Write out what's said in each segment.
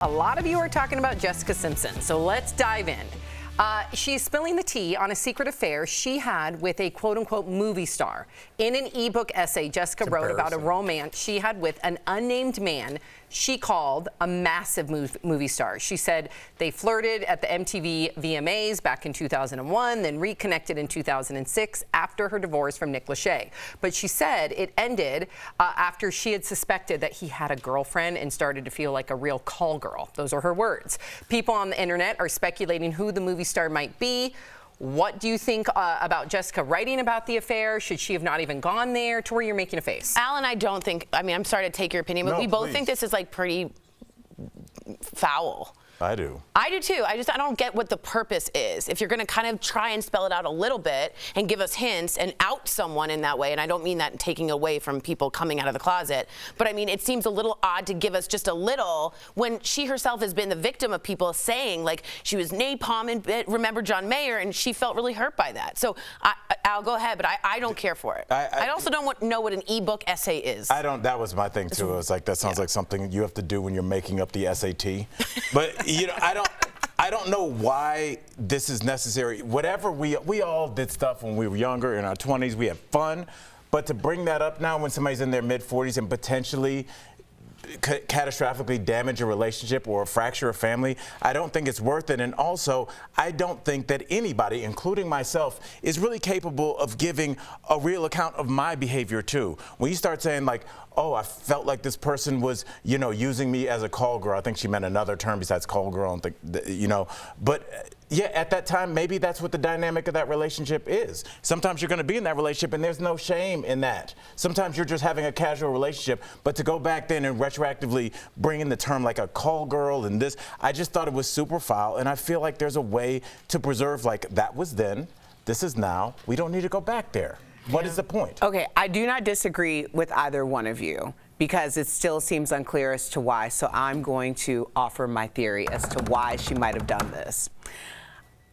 A lot of you are talking about Jessica Simpson, so let's dive in. She's spilling the tea on a secret affair she had with a quote-unquote movie star. In an ebook essay, Jessica wrote about a romance she had with an unnamed man she called a massive movie star. She said they flirted at the MTV VMAs back in 2001, then reconnected in 2006 after her divorce from Nick Lachey. But she said it ended after she had suspected that he had a girlfriend and started to feel like a real call girl. Those are her words. People on the internet are speculating who the movie star might be. What do you think about Jessica writing about the affair? Should she have not even gone there? Tori, you're making a face. Alan, I don't think, I'm sorry to take your opinion, but we both think this is like pretty foul. I do. I do too. I don't get what the purpose is. If you're going to kind of try and spell it out a little bit and give us hints and out someone in that way, and I don't mean that taking away from people coming out of the closet, but I mean, it seems a little odd to give us just a little when she herself has been the victim of people saying like she was napalm and remember John Mayer, and she felt really hurt by that. So I'll go ahead, but I don't care for it. I also don't know what an ebook essay is. I don't. That was my thing too. It was like, that sounds like something you have to do when you're making up the SAT. But you know, I don't know why this is necessary. Whatever, we all did stuff when we were younger, in our 20s, we had fun. But to bring that up now when somebody's in their mid-40s and potentially catastrophically damage a relationship or fracture a family, I don't think it's worth it. And also, I don't think that anybody, including myself, is really capable of giving a real account of my behavior too. When you start saying like, oh, I felt like this person was, you know, using me as a call girl. I think she meant another term besides call girl. I don't think, you know, but yeah, at that time, maybe that's what the dynamic of that relationship is. Sometimes you're going to be in that relationship and there's no shame in that. Sometimes you're just having a casual relationship, but to go back then and retroactively bring in the term like a call girl and this, I just thought it was super foul, and I feel like there's a way to preserve, like, that was then, this is now, we don't need to go back there. What is the point? Okay, I do not disagree with either one of you because it still seems unclear as to why, so I'm going to offer my theory as to why she might have done this.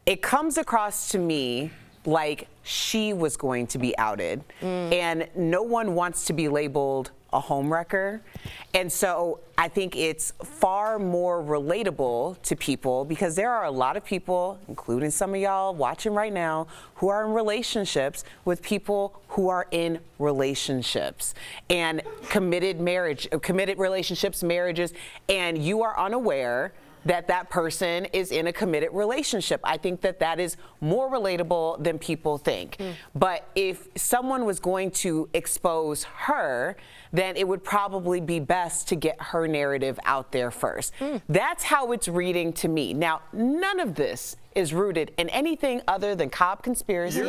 It comes across to me like she was going to be outed, and no one wants to be labeled a homewrecker. And so I think it's far more relatable to people because there are a lot of people, including some of y'all watching right now, who are in relationships with people who are in relationships and committed relationships, marriages, and you are unaware that that person is in a committed relationship. I think that that is more relatable than people think. But if someone was going to expose her, then it would probably be best to get her narrative out there first. That's how it's reading to me. Now, none of this is rooted in anything other than Cobb conspiracy,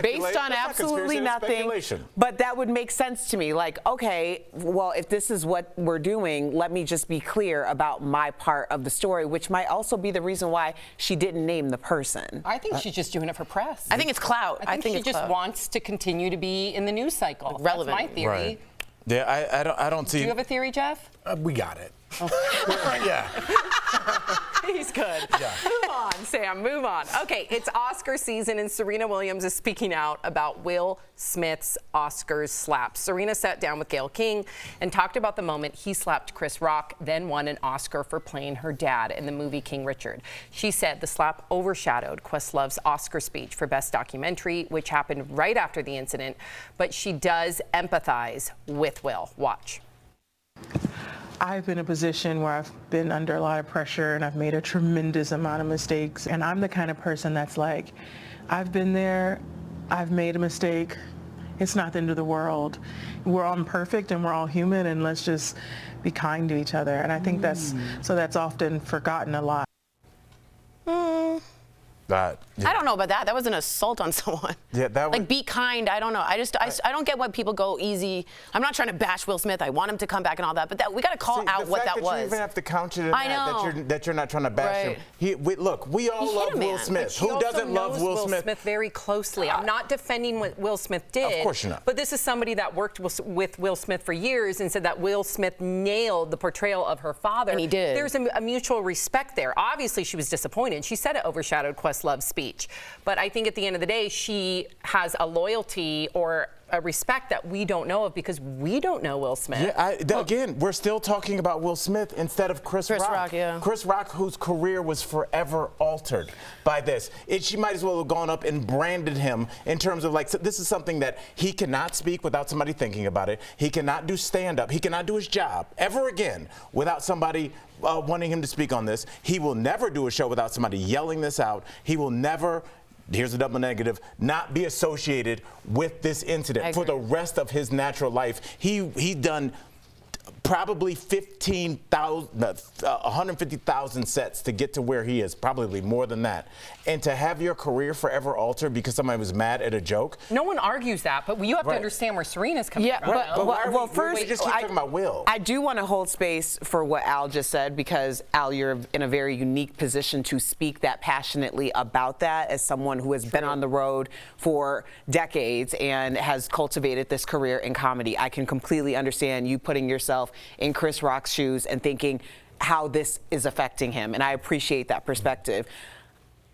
based on absolutely nothing. But that would make sense to me. Like, okay, well, if this is what we're doing, let me just be clear about my part of the story, which might also be the reason why she didn't name the person. I think she's just doing it for press. I think it's clout. I think she just wants to continue to be in the news cycle. Relevant. That's my theory. Right. Yeah, I don't see. Do you have a theory, Jeff? We got it. Yeah. He's good. Yeah. Move on, Sam, move on. Okay, it's Oscar season and Serena Williams is speaking out about Will Smith's Oscars slap. Serena sat down with Gayle King and talked about the moment he slapped Chris Rock, then won an Oscar for playing her dad in the movie King Richard. She said the slap overshadowed Questlove's Oscar speech for Best Documentary, which happened right after the incident, but she does empathize with Will. Watch. I've been in a position where I've been under a lot of pressure and I've made a tremendous amount of mistakes. And I'm the kind of person that's like, I've been there, I've made a mistake, it's not the end of the world. We're all imperfect and we're all human, and let's just be kind to each other. And I think that's often forgotten a lot. I don't know about that. That was an assault on someone. Yeah, that was, like, be kind. I don't know. I don't get why people go easy. I'm not trying to bash Will Smith. I want him to come back and all that, but we got to call out what that was. You even have to couch it in I know. that you're not trying to bash him. Look, we all love Will Smith. Who doesn't love Will Smith? Very closely. I'm not defending what Will Smith did. Of course you're not. But this is somebody that worked with Will Smith for years and said that Will Smith nailed the portrayal of her father. And he did. There's a mutual respect there. Obviously, she was disappointed. She said it overshadowed Quest Questlove speech. But I think at the end of the day, she has a loyalty or a respect that we don't know of because we don't know Will Smith. Yeah, again, we're still talking about Will Smith instead of Chris Rock. Yeah. Chris Rock, whose career was forever altered by this. She might as well have gone up and branded him in terms of, like, so this is something that he cannot speak without somebody thinking about it. He cannot do stand-up. He cannot do his job ever again without somebody wanting him to speak on this. He will never do a show without somebody yelling this out. He will never, here's a double negative, not be associated with this incident for the rest of his natural life. He done probably 150,000 sets to get to where he is, probably more than that. And to have your career forever altered because somebody was mad at a joke. No one argues that, but you have to understand where Serena's coming from. Well, first, we just keep talking about Will. I do want to hold space for what Al just said because, Al, you're in a very unique position to speak that passionately about that as someone who has been on the road for decades and has cultivated this career in comedy. I can completely understand you putting yourself in Chris Rock's shoes and thinking how this is affecting him, and I appreciate that perspective.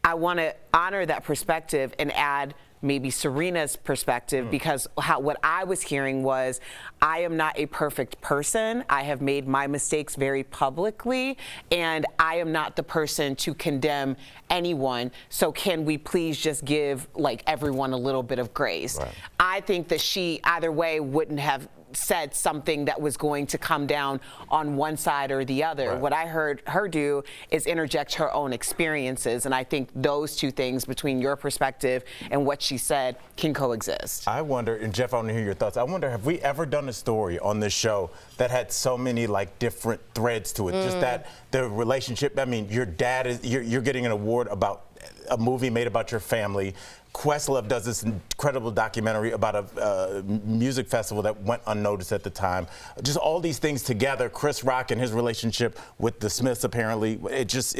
I want to honor that perspective and add maybe Serena's perspective because what I was hearing was, I am not a perfect person. I have made my mistakes very publicly, and I am not the person to condemn anyone. So can we please just give like everyone a little bit of grace? Right. I think that she either way wouldn't have said something that was going to come down on one side or the other. Right. What I heard her do is interject her own experiences, and I think those two things between your perspective and what she said can coexist. I wonder, and Jeff, I want to hear your thoughts. I wonder, have we ever done a story on this show that had so many like different threads to it? Just that the relationship, I mean, your dad is, you're getting an award about a movie made about your family. Questlove does this incredible documentary about a music festival that went unnoticed at the time. Just all these things together, Chris Rock and his relationship with the Smiths, apparently, it's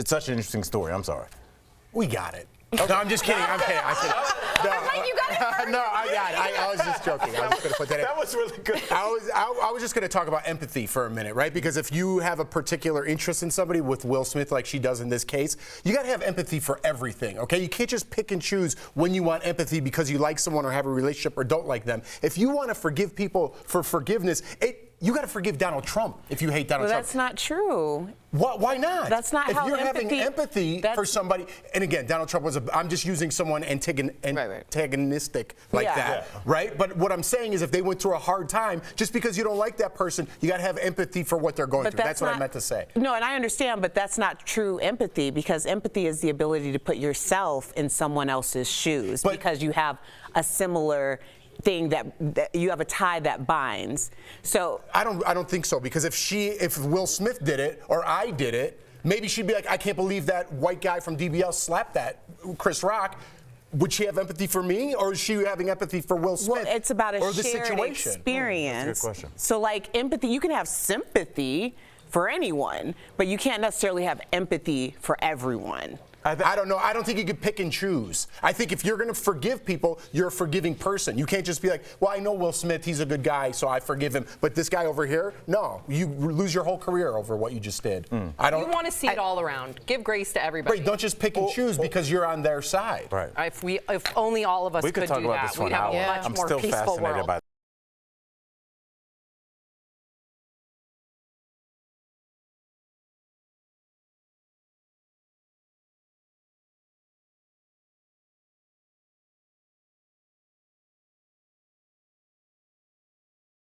such an interesting story. I'm sorry. We got it. Okay. No, I'm just kidding. I'm kidding. I'm kidding. No, you got it first. No, I got it. I was just joking. I was just going to put that in. That was really good. I was just going to talk about empathy for a minute, right? Because if you have a particular interest in somebody with Will Smith, like she does in this case, you got to have empathy for everything, okay? You can't just pick and choose when you want empathy because you like someone or have a relationship or don't like them. If you want to forgive people for forgiveness, you got to forgive Donald Trump if you hate Donald Trump. That's not true. Why not? That's not how empathy... If you're having empathy for somebody, and again, Donald Trump was I'm just using someone antagonistic like that, right? But what I'm saying is if they went through a hard time, just because you don't like that person, you got to have empathy for what they're going through. That's what I meant to say. No, and I understand, but that's not true empathy because empathy is the ability to put yourself in someone else's shoes because you have a similar thing that you have a tie that binds. So I don't think so because if Will Smith did it or I did it, maybe she'd be like, I can't believe that white guy from DBL slapped that Chris Rock. Would she have empathy for me, or is she having empathy for Will Smith? Well, it's about a shared experience. That's a good question. So, like empathy, you can have sympathy for anyone, but you can't necessarily have empathy for everyone. I don't know. I don't think you could pick and choose. I think if you're going to forgive people, you're a forgiving person. You can't just be like, well, I know Will Smith, he's a good guy, so I forgive him. But this guy over here, no. You lose your whole career over what you just did. You want to see it all around. Give grace to everybody. Right, don't just pick and choose because you're on their side. Right. If only all of us could do that, we'd have a much more peaceful world.